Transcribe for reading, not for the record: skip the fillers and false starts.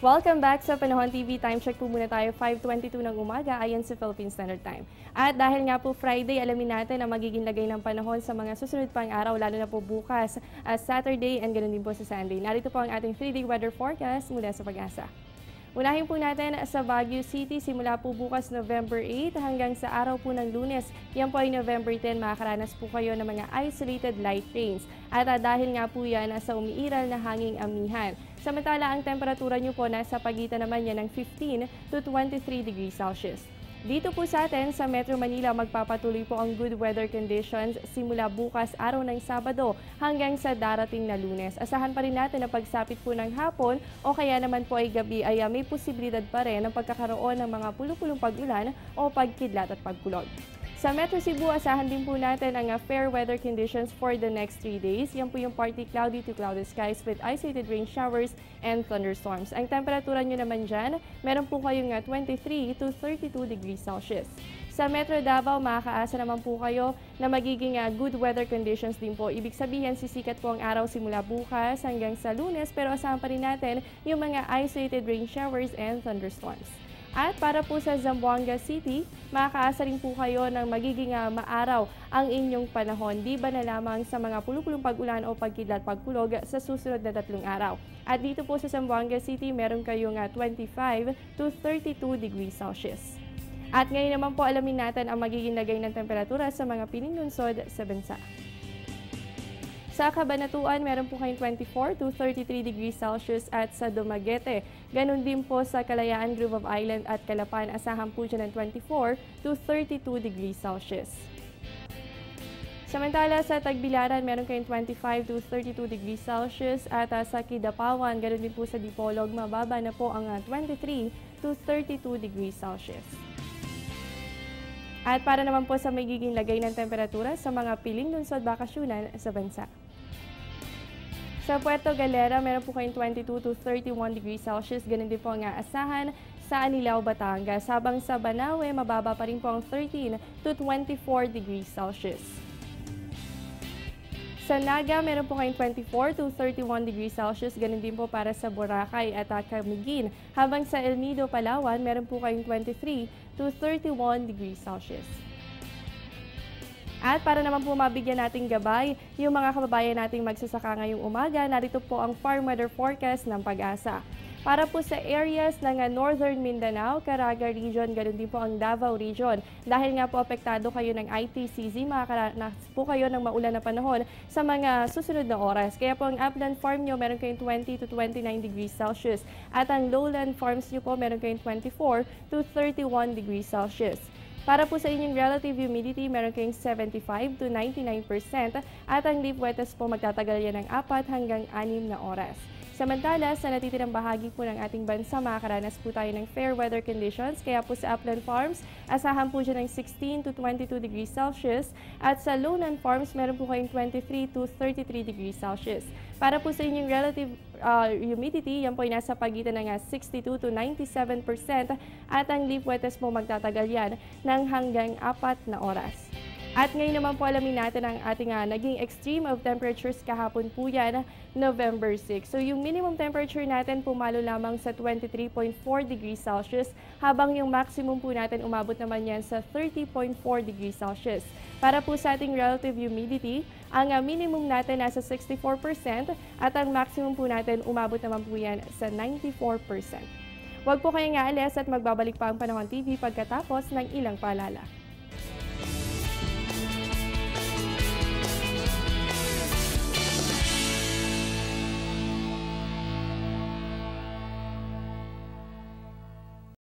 Welcome back sa Panahon TV. Time check po muna tayo, 5:22 ng umaga ayon sa Philippine Standard Time. At dahil nga po Friday, alamin natin ang magiging lagay ng panahon sa mga susunod pang araw, lalo na po bukas, Saturday and ganoon din po sa Sunday. Narito po ang ating 3-day weather forecast mula sa Pag-asa. Unahin po natin sa Baguio City, simula po bukas November 8 hanggang sa araw po ng Lunes. Yan po ay November 10, makakaranas po kayo ng mga isolated light rains. At dahil nga po yan sa umiiral na hanging amihan. Samantala, ang temperatura nyo po nasa pagitan naman yan ng 15 to 23 degrees Celsius. Dito po sa atin sa Metro Manila, magpapatuloy po ang good weather conditions simula bukas araw ng Sabado hanggang sa darating na Lunes. Asahan pa rin natin na pagsapit po ng hapon o kaya naman po ay gabi ay may posibilidad pa rin ng pagkakaroon ng mga pulupulong pag-ulan o pagkidlat at pagkulog. Sa Metro Cebu, asahan din po natin ang fair weather conditions for the next 3 days. Yan po yung partly cloudy to cloudy skies with isolated rain showers and thunderstorms. Ang temperatura nyo naman dyan, meron po kayong 23 to 32 degrees Celsius. Sa Metro Davao, makakaasa naman po kayo na magiging good weather conditions din po. Ibig sabihin, sisikat po ang araw simula bukas hanggang sa Lunes, pero asahan pa rin natin yung mga isolated rain showers and thunderstorms. At para po sa Zamboanga City, makakaasa rin po kayo ng magiging maaraw ang inyong panahon. Di ba na lamang sa mga pulupulong pag-ulan o pagkidlat pagkulog sa susunod na 3 araw. At dito po sa Zamboanga City, meron kayong 25 to 32 degrees Celsius. At ngayon naman po alamin natin ang magiging lagay ng temperatura sa mga piling lungsod sa bansa. Sa Cabanatuan, meron po kayong 24 to 33 degrees Celsius at sa Dumaguete. Ganon din po sa Kalayaan, Group of Island at Calapan, asahan po dyan ng 24 to 32 degrees Celsius. Samantala sa Tagbilaran, meron kayong 25 to 32 degrees Celsius at sa Kidapawan, ganon din po sa Dipolog, mababa na po ang 23 to 32 degrees Celsius. At para naman po sa magiging lagay ng temperatura sa mga piling lungsod bakasyunan sa bansa. Sa Puerto Galera, meron po kayong 22 to 31 degrees Celsius. Ganun din po ang aasahan sa Anilao, Batangas. Habang sa Banawe, mababa pa rin po ang 13 to 24 degrees Celsius. Sa Naga, meron po kayong 24 to 31 degrees Celsius. Ganun din po para sa Boracay at Camiguin. Habang sa El Nido, Palawan, meron po kayong 23 to 31 degrees Celsius. At para naman po mabigyan nating gabay yung mga kababayan nating magsasaka ngayong umaga, narito po ang farm weather forecast ng Pag-asa. Para po sa areas ng Northern Mindanao, Caraga Region, ganoon din po ang Davao Region. Dahil nga po apektado kayo ng ITCZ, makakaranas po kayo ng maulan na panahon sa mga susunod na oras. Kaya po ang upland farm nyo, meron kayong 20 to 29 degrees Celsius. At ang lowland farms nyo po, meron kayong 24 to 31 degrees Celsius. Para po sa inyong relative humidity, meron kayong 75 to 99% at ang leaf wetness po magtatagal yan ng 4 hanggang 6 na oras. Samantala, sa natitirang bahagi po ng ating bansa, makakaranas po tayo ng fair weather conditions. Kaya po sa upland farms, asahan po dyan ng 16 to 22 degrees Celsius. At sa lowland farms, meron po kayong 23 to 33 degrees Celsius. Para po sa inyong relative humidity, yan po ay nasa pagitan ng 62 to 97%. At ang leaf wetness po magtatagal yan ng hanggang 4 na oras. At ngayon naman po alamin natin ang ating naging extreme of temperatures kahapon po yan, November 6. So yung minimum temperature natin pumalo lamang sa 23.4 degrees Celsius, habang yung maximum po natin umabot naman yan sa 30.4 degrees Celsius. Para po sa ating relative humidity, ang minimum natin nasa 64% at ang maximum po natin umabot naman po yan sa 94%. Huwag po kayong aalis at magbabalik pa ang Panahon TV pagkatapos ng ilang paalala.